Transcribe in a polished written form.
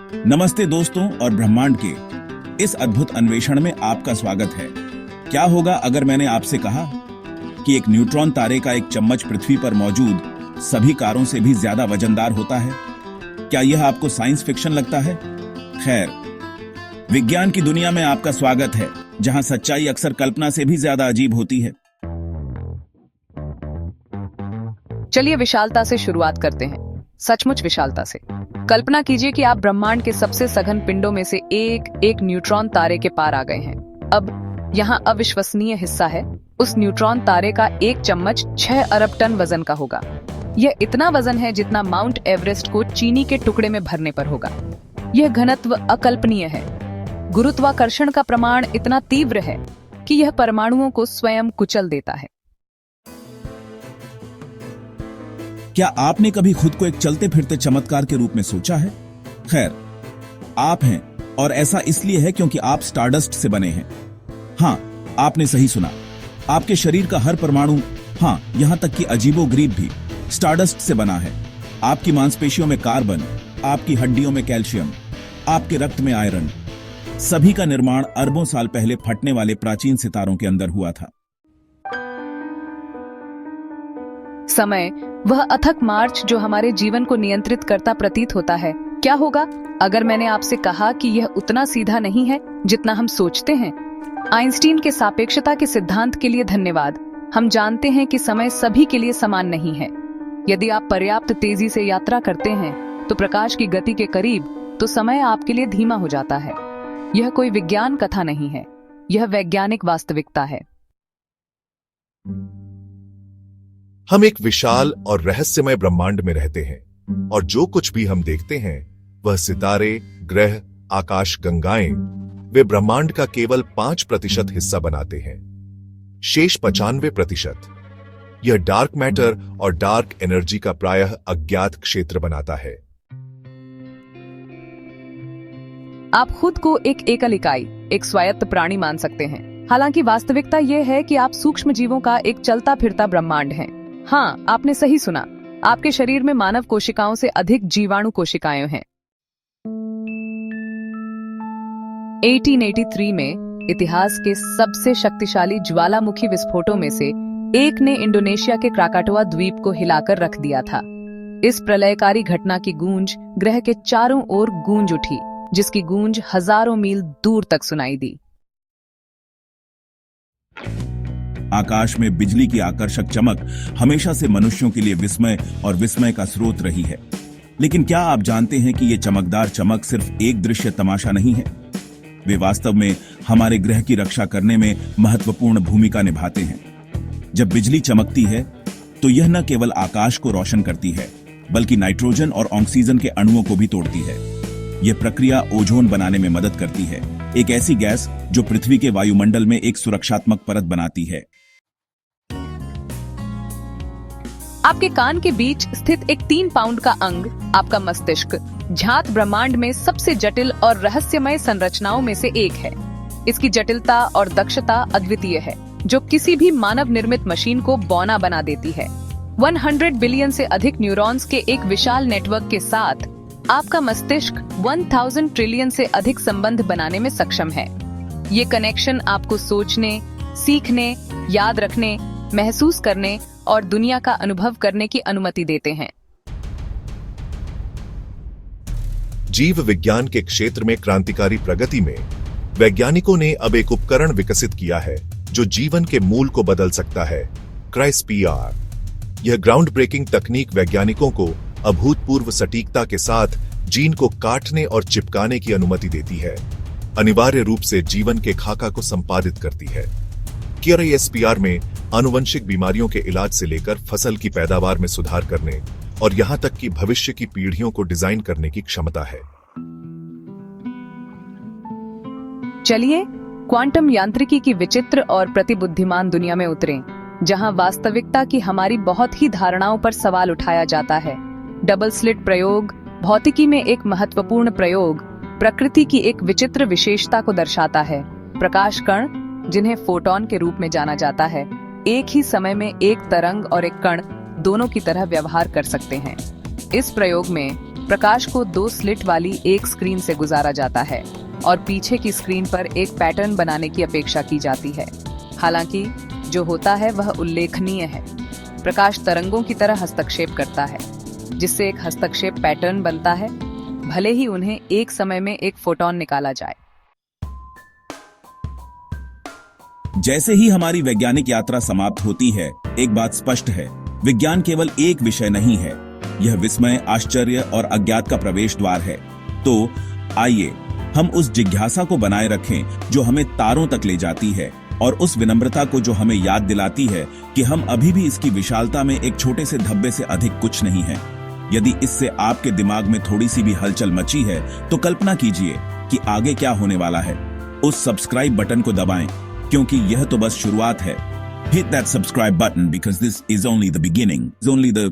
नमस्ते दोस्तों और ब्रह्मांड के इस अद्भुत अन्वेषण में आपका स्वागत है। क्या होगा अगर मैंने आपसे कहा कि एक न्यूट्रॉन तारे का एक चम्मच पृथ्वी पर मौजूद सभी कारों से भी ज्यादा वजनदार होता है? क्या यह आपको साइंस फिक्शन लगता है? खैर, विज्ञान की दुनिया में आपका स्वागत है, जहां सच्चाई अक्सर कल्पना से भी ज्यादा अजीब होती है। चलिए विशालता से शुरुआत करते हैं, सचमुच विशालता से। कल्पना कीजिए कि आप ब्रह्मांड के सबसे सघन पिंडों में से एक न्यूट्रॉन तारे के पार आ गए हैं। अब यहाँ अविश्वसनीय हिस्सा है, उस न्यूट्रॉन तारे का एक चम्मच 6 अरब टन वजन का होगा। यह इतना वजन है जितना माउंट एवरेस्ट को चीनी के टुकड़े में भरने पर होगा। यह घनत्व अकल्पनीय है। गुरुत्वाकर्षण का प्रमाण इतना तीव्र है कि यह परमाणुओं को स्वयं कुचल देता है। क्या आपने कभी खुद को एक चलते फिरते चमत्कार के रूप में सोचा है? खैर, आप हैं, और ऐसा इसलिए है क्योंकि आप स्टारडस्ट से बने हैं। हाँ, आपने सही सुना। आपके शरीर का हर परमाणु, हाँ, यहां तक कि अजीबोगरीब भी स्टारडस्ट से बना है। आपकी मांसपेशियों में कार्बन, आपकी हड्डियों में कैल्शियम, आपके रक्त में आयरन, सभी का निर्माण अरबों साल पहले फटने वाले प्राचीन सितारों के अंदर हुआ था। समय, वह अथक मार्च जो हमारे जीवन को नियंत्रित करता प्रतीत होता है। क्या होगा अगर मैंने आपसे कहा कि यह उतना सीधा नहीं है जितना हम सोचते हैं? आइंस्टीन के सापेक्षता के सिद्धांत के लिए धन्यवाद। हम जानते हैं कि समय सभी के लिए समान नहीं है। यदि आप पर्याप्त तेजी से यात्रा करते हैं तो प्रकाश की गति के करीब, तो समय आपके लिए धीमा हो जाता है। यह कोई विज्ञान कथा नहीं है, यह वैज्ञानिक वास्तविकता है। हम एक विशाल और रहस्यमय ब्रह्मांड में रहते हैं, और जो कुछ भी हम देखते हैं वह सितारे, ग्रह, आकाश गंगाएं, वे ब्रह्मांड का केवल 5% हिस्सा बनाते हैं। शेष 95% यह डार्क मैटर और डार्क एनर्जी का प्रायः अज्ञात क्षेत्र बनाता है। आप खुद को एक एकल इकाई, एक स्वायत्त प्राणी मान सकते हैं। हालांकि वास्तविकता यह है कि आप सूक्ष्म जीवों का एक चलता फिरता ब्रह्मांड हैं। हाँ, आपने सही सुना। आपके शरीर में मानव कोशिकाओं से अधिक जीवाणु कोशिकाएं हैं। 1883 में इतिहास के सबसे शक्तिशाली ज्वालामुखी विस्फोटों में से एक ने इंडोनेशिया के क्राकाटोआ द्वीप को हिलाकर रख दिया था। इस प्रलयकारी घटना की गूंज ग्रह के चारों ओर गूंज उठी, जिसकी गूंज हजारों मील दूर तक सुनाई दी। आकाश में बिजली की आकर्षक चमक हमेशा से मनुष्यों के लिए विस्मय और विस्मय का स्रोत रही है। लेकिन क्या आप जानते हैं कि ये चमकदार चमक सिर्फ एक दृश्य तमाशा नहीं है? वे वास्तव में हमारे ग्रह की रक्षा करने में महत्वपूर्ण भूमिका निभाते हैं। जब बिजली चमकती है तो यह न केवल आकाश को रोशन करती है, बल्कि नाइट्रोजन और ऑक्सीजन के अणुओं को भी तोड़ती है। यह प्रक्रिया ओजोन बनाने में मदद करती है, एक ऐसी गैस जो पृथ्वी के वायुमंडल में एक सुरक्षात्मक परत बनाती है। आपके कान के बीच स्थित एक 3 पाउंड का अंग, आपका मस्तिष्क, ज्ञात ब्रह्मांड में सबसे जटिल और रहस्यमय संरचनाओं में से एक है। इसकी जटिलता और दक्षता अद्वितीय है, जो किसी भी मानव निर्मित मशीन को बौना बना देती है। 100 बिलियन से अधिक न्यूरॉन्स के एक विशाल नेटवर्क के साथ आपका मस्तिष्क 1000 ट्रिलियन से अधिक संबंध बनाने में सक्षम है। ये कनेक्शन आपको सोचने, सीखने, याद रखने, महसूस करने और दुनिया का अनुभव करने की अनुमति देते हैं। जीव विज्ञान के क्षेत्र में क्रांतिकारी प्रगति में वैज्ञानिकों ने अब एक उपकरण विकसित किया है जो जीवन के मूल को बदल सकता है, क्राइस्पीआर। यह ग्राउंड ब्रेकिंग तकनीक वैज्ञानिकों को अभूतपूर्व सटीकता के साथ जीन को काटने और चिपकाने की अनुमति देती है, अनिवार्य रूप से जीवन के खाका को संपादित करती है। क्राइस्पीआर में आनुवंशिक बीमारियों के इलाज से लेकर फसल की पैदावार में सुधार करने और यहां तक कि भविष्य की पीढ़ियों को डिजाइन करने की क्षमता है। चलिए क्वांटम यांत्रिकी की विचित्र और प्रतिबुद्धिमान दुनिया में उतरें, जहां वास्तविकता की हमारी बहुत ही धारणाओं पर सवाल उठाया जाता है। डबल स्लिट प्रयोग, भौतिकी में एक महत्वपूर्ण प्रयोग, प्रकृति की एक विचित्र विशेषता को दर्शाता है। प्रकाश कण, जिन्हें फोटॉन के रूप में जाना जाता है, एक ही समय में एक तरंग और एक कण दोनों की तरह व्यवहार कर सकते हैं। इस प्रयोग में प्रकाश को 2 स्लिट वाली एक स्क्रीन से गुजारा जाता है और पीछे की स्क्रीन पर एक पैटर्न बनाने की अपेक्षा की जाती है। हालांकि जो होता है वह उल्लेखनीय है। प्रकाश तरंगों की तरह हस्तक्षेप करता है, जिससे एक हस्तक्षेप पैटर्न बनता है, भले ही उन्हें एक समय में एक फोटोन निकाला जाए। जैसे ही हमारी वैज्ञानिक यात्रा समाप्त होती है, एक बात स्पष्ट है, विज्ञान केवल एक विषय नहीं है, यह विस्मय, आश्चर्य और अज्ञात का प्रवेश द्वार है। तो आइए हम उस जिज्ञासा को बनाए रखें जो हमें तारों तक ले जाती है, और उस विनम्रता को जो हमें याद दिलाती है कि हम अभी भी इसकी विशालता में एक छोटे से धब्बे से अधिक कुछ नहीं हैं। यदि इससे आपके दिमाग में थोड़ी सी भी हलचल मची है, तो कल्पना कीजिए कि आगे क्या होने वाला है। उस सब्सक्राइब बटन को दबाएं, क्योंकि यह तो बस शुरुआत है। Hit that subscribe button because this is only the beginning. It's only the